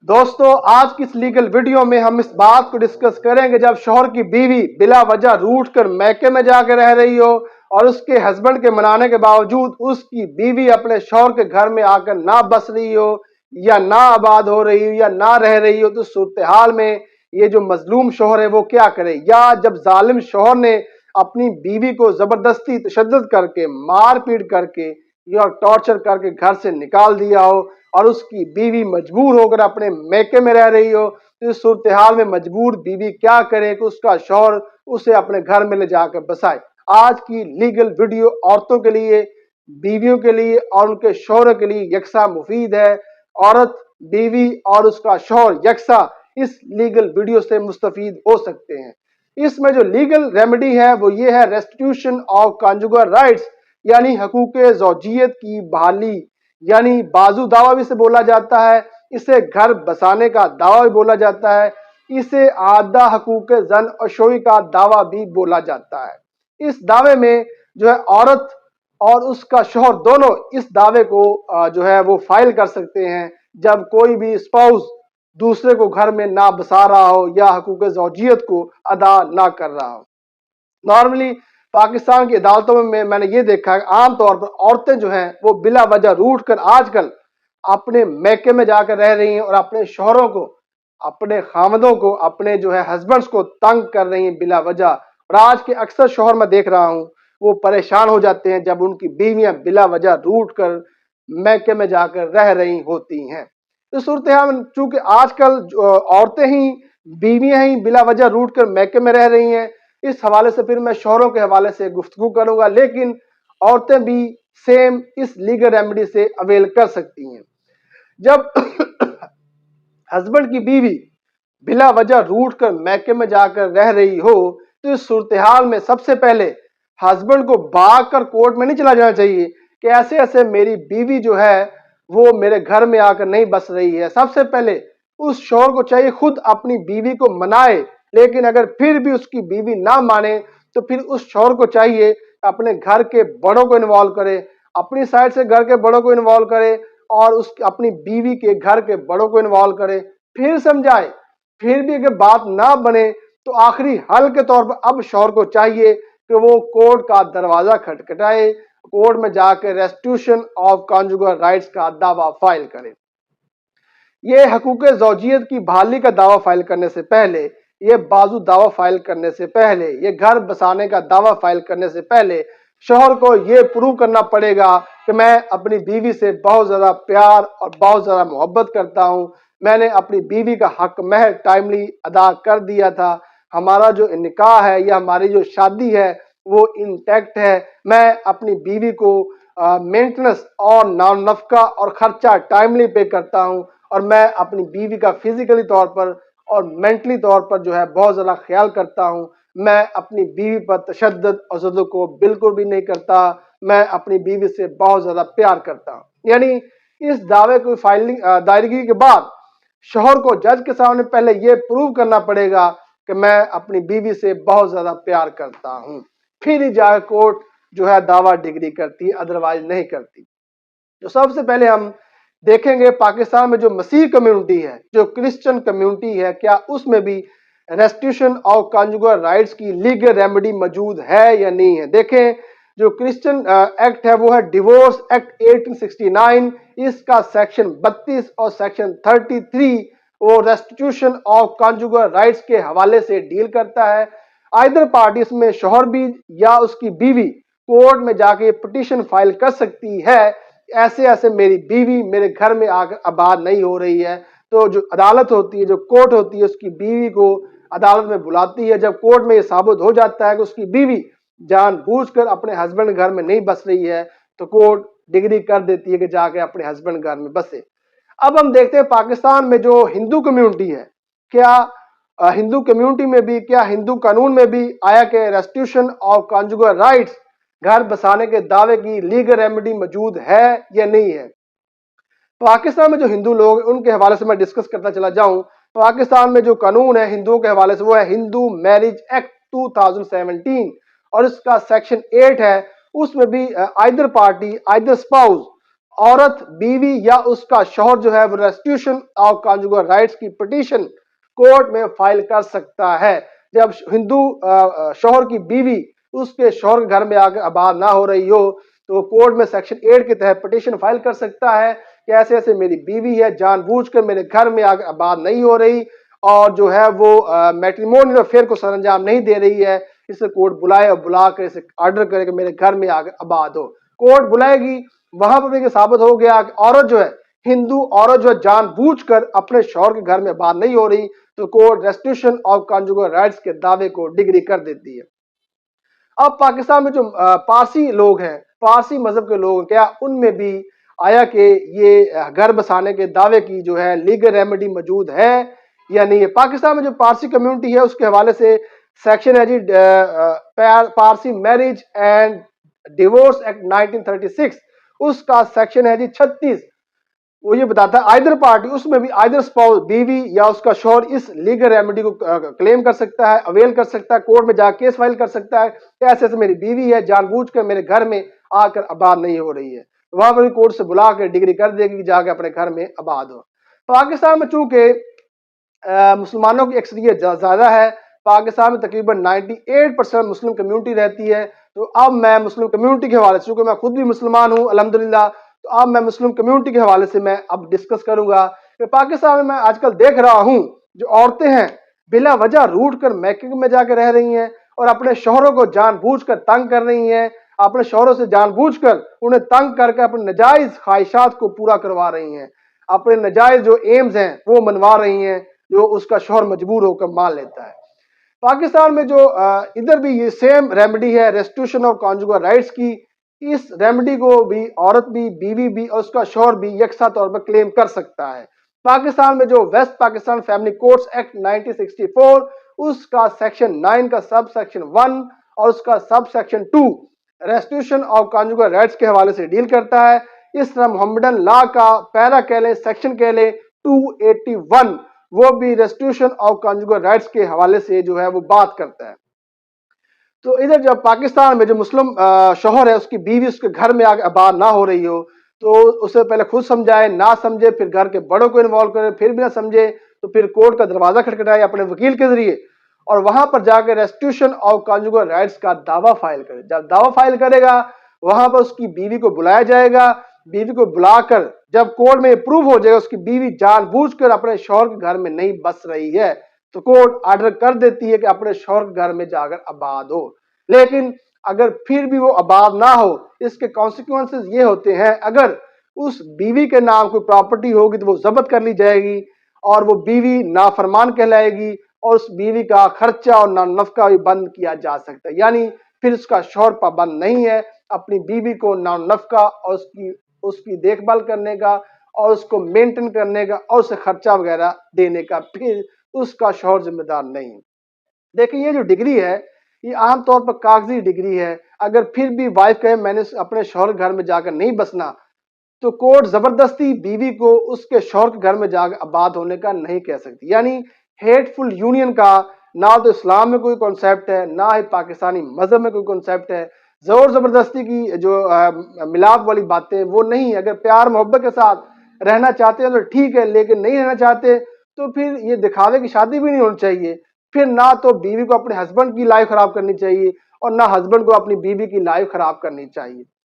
दोस्तों, आज की इस लीगल वीडियो में हम इस बात को डिस्कस करेंगे जब शौहर की बीवी बिला वजह रूठ कर मैके में जाकर रह रही हो और उसके हस्बैंड के मनाने के बावजूद उसकी बीवी अपने शौहर के घर में आकर ना बस रही हो या ना आबाद हो रही हो या ना रह रही हो, तो सूरत हाल में ये जो मजलूम शौहर है वो क्या करे। या जब जालिम शौहर ने अपनी बीवी को जबरदस्ती तशद्दुद करके मार पीट करके या टॉर्चर करके घर से निकाल दिया हो और उसकी बीवी मजबूर होकर अपने मैके में रह रही हो, तो इस सूरत हाल में मजबूर बीवी क्या करे कि उसका शौहर उसे अपने घर में ले जाकर बसाए। आज की लीगल वीडियो औरतों के लिए, बीवियों के लिए और उनके शौहरों के लिए यकसा मुफीद है। औरत, बीवी और उसका शौहर यकसा इस लीगल वीडियो से मुस्तफीद हो सकते हैं। इसमें जो लीगल रेमेडी है वो ये है रेस्टिट्यूशन ऑफ कॉन्जुगल राइट्स, यानी हकूक ज़ौजियत की बहाली, यानी बाजू दावा भी इसे बोला जाता है, इसे घर बसाने का दावा भी बोला जाता है, इसे आदा हकूक जन अशोई का दावा भी बोला जाता है। इस दावे में जो है औरत और उसका शौहर दोनों इस दावे को जो है वो फाइल कर सकते हैं जब कोई भी स्पाउस दूसरे को घर में ना बसा रहा हो या हकूक ज़ौजियत को अदा ना कर रहा हो। नॉर्मली पाकिस्तान की अदालतों में मैंने ये देखा है आमतौर पर औरतें जो हैं वो बिला वजह रूठ कर आजकल अपने मैके में जाकर रह रही हैं और अपने शौहरों को, अपने खामदों को, अपने जो है हस्बैंड्स को तंग कर रही हैं बिला वजह। और आज के अक्सर शौहर मैं देख रहा हूँ वो परेशान हो जाते हैं जब उनकी बीवियां बिला वजह रूठ कर मैके में जाकर रह रही होती हैं। इस सूरत हाल में चूंकि आजकल औरतें ही, बीवियां ही बिला वजह रूठ कर मैके में रह रही हैं, इस हवाले से फिर मैं शौहरों के हवाले से गुफ्तगू करूंगा, लेकिन औरतें भी सेम इस लीगल रेमेडी से अवेल कर सकती हैं। जब हस्बैंड की बीवी बिला वजह रूठ कर मैके में जाकर रह रही हो, तो इस सूरत हाल में सबसे पहले हस्बैंड को भाग कर कोर्ट में नहीं चला जाना चाहिए कि ऐसे ऐसे मेरी बीवी जो है वो मेरे घर में आकर नहीं बस रही है। सबसे पहले उस शौहर को चाहिए खुद अपनी बीवी को मनाए, लेकिन अगर फिर भी उसकी बीवी ना माने तो फिर उस शौहर को चाहिए अपने घर के बड़ों को इन्वॉल्व करे, अपनी साइड से घर के बड़ों को इन्वॉल्व करे और उस अपनी बीवी के घर के बड़ों को इन्वॉल्व करे, फिर समझाए। फिर भी अगर बात ना बने तो आखिरी हल के तौर पर अब शौहर को चाहिए कि वो कोर्ट का दरवाजा खटखटाए, कोर्ट में जाकर रेस्टिट्यूशन ऑफ कॉन्जुगल राइट्स का दावा फाइल करे। ये हकूक ज़ौजियत की बहाली का दावा फाइल करने से पहले, ये बाजू दावा फाइल करने से पहले, ये घर बसाने का दावा फाइल करने से पहले शौहर को ये प्रूव करना पड़ेगा कि मैं अपनी बीवी से बहुत ज़्यादा प्यार और बहुत ज़्यादा मोहब्बत करता हूँ, मैंने अपनी बीवी का हक महर टाइमली अदा कर दिया था, हमारा जो निकाह है या हमारी जो शादी है वो इंटैक्ट है, मैं अपनी बीवी को मेंटेनेंस और नफका और खर्चा टाइमली पे करता हूँ और मैं अपनी बीवी का फिजिकली तौर पर और मेंटली तौर पर जो है बहुत ज़्यादा ख्याल करता हूँ, मैं अपनी बीवी पर तशद्दुद और ज़ुल्म को बिल्कुल भी नहीं करता, मैं अपनी बीवी से बहुत ज़्यादा प्यार करता हूँ। यानी इस दावे को फाइलिंग दायरगी के बाद शौहर को जज के सामने पहले ये प्रूव करना पड़ेगा कि मैं अपनी बीवी से बहुत ज़्यादा प्यार करता हूँ, फिर ही जाकर कोर्ट जो है दावा डिग्री करती है, अदरवाइज नहीं करती। तो सबसे पहले हम देखेंगे पाकिस्तान में जो मसीह कम्युनिटी है, जो क्रिश्चियन कम्युनिटी है, क्या उसमें भी रेस्टिट्यूशन ऑफ कॉन्जुगल राइट्स की लीगल रेमेडी मौजूद है या नहीं है। देखें, जो क्रिश्चियन एक्ट है वो है डिवोर्स एक्ट 1869, इसका सेक्शन 32 और सेक्शन 33 वो रेस्टिट्यूशन ऑफ कॉन्जुगल राइट्स के हवाले से डील करता है। आइदर पार्टी इसमें शौहर भी या उसकी बीवी कोर्ट में जाके पिटीशन फाइल कर सकती है, ऐसे ऐसे मेरी बीवी मेरे घर में आकर आबाद नहीं हो रही है। तो जो अदालत होती है, जो कोर्ट होती है, उसकी बीवी को अदालत में बुलाती है। जब कोर्ट में ये साबित हो जाता है कि उसकी बीवी जानबूझकर अपने हस्बैंड घर में नहीं बस रही है, तो कोर्ट डिग्री कर देती है कि जाके अपने हस्बैंड घर में बसे। अब हम देखते हैं पाकिस्तान में जो हिंदू कम्युनिटी है, क्या हिंदू कम्युनिटी में भी, क्या हिंदू कानून में भी आया कि रेस्टिट्यूशन ऑफ कॉन्जुगल राइट्स, घर बसाने के दावे की लीगल रेमेडी मौजूद है या नहीं है। पाकिस्तान में जो हिंदू लोग उनके हवाले से मैं डिस्कस करता चला जाऊं, पाकिस्तान में जो कानून है हिंदुओं के हवाले से वो है हिंदू मैरिज एक्ट 2017 और इसका सेक्शन 8 है, उसमें भी आइदर पार्टी, आइदर स्पाउस औरत, बीवी या उसका शौहर जो है वो रेस्टिट्यूशन ऑफ कॉन्जुगल राइट्स की पिटीशन कोर्ट में फाइल कर सकता है। जब हिंदू शौहर की बीवी उसके शौहर के घर में आकर आबाद ना हो रही हो तो कोर्ट में सेक्शन 8 के तहत पिटीशन फाइल कर सकता है कि ऐसे ऐसे मेरी बीवी है, जानबूझकर मेरे घर में आकर आबाद नहीं हो रही और जो है वो मैट्रिमोनियल अफेयर को सरंजाम नहीं दे रही है, इसे कोर्ट बुलाए और बुला कर इसे ऑर्डर करे कि मेरे घर में आकर आबाद हो। कोर्ट बुलाएगी, वहां पर भी साबित हो गया कि औरत जो है, हिंदू औरत जो है जानबूझकर अपने शौहर के घर में आबाद नहीं हो रही तो court restitution of conjugal rights के दावे को डिग्री कर देती है। अब पाकिस्तान में जो पारसी लोग हैं, पारसी मजहब के लोग, क्या उनमें भी आया कि ये घर बसाने के दावे की जो है लीगल रेमेडी मौजूद है या नहीं है? पाकिस्तान में जो पारसी कम्युनिटी है उसके हवाले से सेक्शन है जी Parsi marriage and divorce act 1936, उसका सेक्शन है जी 36। वो ये बताता है आइदर पार्टी, उसमें भी आइदर स्पाउस, बीवी या उसका शौहर इस लीगल रेमेडी को क्लेम कर सकता है, अवेल कर सकता है, कोर्ट में जाकर केस फाइल कर सकता है। ऐसे ऐसे मेरी बीवी है, जानबूझकर मेरे घर में आकर आबाद नहीं हो रही है, वहां पर भी कोर्ट से बुला कर डिग्री कर देगी कि जाकर अपने घर में आबाद हो। पाकिस्तान में चूंकि मुसलमानों की अक्सरियत ज्यादा है, पाकिस्तान में तकरीबन 98% मुस्लिम कम्युनिटी रहती है। तो अब मैं मुस्लिम कम्युनिटी के हवाले से, चूंकि मैं खुद भी मुसलमान हूँ अल्हम्दुलिल्लाह, तो अब मैं मुस्लिम कम्युनिटी के हवाले से मैं अब डिस्कस करूंगा कि पाकिस्तान में मैं आजकल देख रहा हूँ जो औरतें हैं बिला वजह रूठ कर मैके में जाकर रह रही हैं और अपने शौहरों को जानबूझकर तंग कर रही हैं, अपने शौहरों से जानबूझकर उन्हें तंग करके अपने नाजायज ख्वाहिशात को पूरा करवा रही हैं, अपने नाजायज जो एम्स हैं वो मनवा रही हैं, जो उसका शौहर मजबूर होकर मान लेता है। पाकिस्तान में जो इधर भी ये सेम रेमेडी है रेस्टिट्यूशन ऑफ कॉन्जुगल राइट्स की, इस रेमेडी को भी औरत भी, बीवी भी और उसका शौहर भी यकसा तौर पर क्लेम कर सकता है। पाकिस्तान में जो West Pakistan family courts act 1964, उसका सेक्शन 9 का सब सेक्शन 1 और उसका sub section 2 restitution of conjugal rights के हवाले से डील करता है। इस तरह मोहम्मदन लॉ का पैरा कह लें, सेक्शन कह लें 281, वो भी रेस्टिट्यूशन ऑफ कॉन्जुगल राइट्स के हवाले से जो है वो बात करता है। तो इधर जब पाकिस्तान में जो मुस्लिम शौहर है उसकी बीवी उसके घर में आगे आबाद ना हो रही हो तो उसे पहले खुद समझाए, ना समझे फिर घर के बड़ों को इन्वॉल्व करे, फिर भी ना समझे तो फिर कोर्ट का दरवाजा खटखटाए अपने वकील के जरिए और वहां पर जाकर रेस्टिट्यूशन ऑफ कॉन्जुगल राइट्स का दावा फाइल करे। जब दावा फाइल करेगा वहां पर उसकी बीवी को बुलाया जाएगा, बीवी को बुलाकर जब कोर्ट में प्रूव हो जाएगा उसकी बीवी जानबूझकर अपने शौहर के घर में नहीं बस रही है तो कोर्ट ऑर्डर कर देती है कि अपने शौहर के घर में जाकर आबाद हो। लेकिन अगर फिर भी वो आबाद ना हो, इसके कॉन्सिक्वेंसेस ये होते हैं, अगर उस बीवी के नाम कोई प्रॉपर्टी होगी तो वो जब्त कर ली जाएगी और वो बीवी नाफरमान कहलाएगी और उस बीवी का खर्चा और नफका भी बंद किया जा सकता है। यानी फिर उसका शौहर पाबंद नहीं है अपनी बीवी को नफका और उसकी देखभाल करने का और उसको मेंटेन करने का और उसे खर्चा वगैरह देने का, फिर उसका शौहर जिम्मेदार नहीं। देखिए ये जो डिग्री है ये आमतौर पर कागजी डिग्री है। अगर फिर भी वाइफ कहे मैंने अपने शौहर घर में जाकर नहीं बसना तो कोर्ट जबरदस्ती बीवी को उसके शौहर के घर में जाकर आबाद होने का नहीं कह सकती। यानी हेटफुल यूनियन का ना तो इस्लाम में कोई कॉन्सेप्ट है, ना ही पाकिस्तानी मजहब में कोई कॉन्सेप्ट है। जोर जबरदस्ती की जो मिलाप वाली बातें वो नहीं। अगर प्यार मोहब्बत के साथ रहना चाहते हैं तो ठीक है, लेकिन नहीं रहना चाहते तो फिर ये दिखावे की शादी भी नहीं होनी चाहिए। फिर ना तो बीवी को अपने हस्बैंड की लाइफ खराब करनी चाहिए और ना हस्बैंड को अपनी बीवी की लाइफ खराब करनी चाहिए।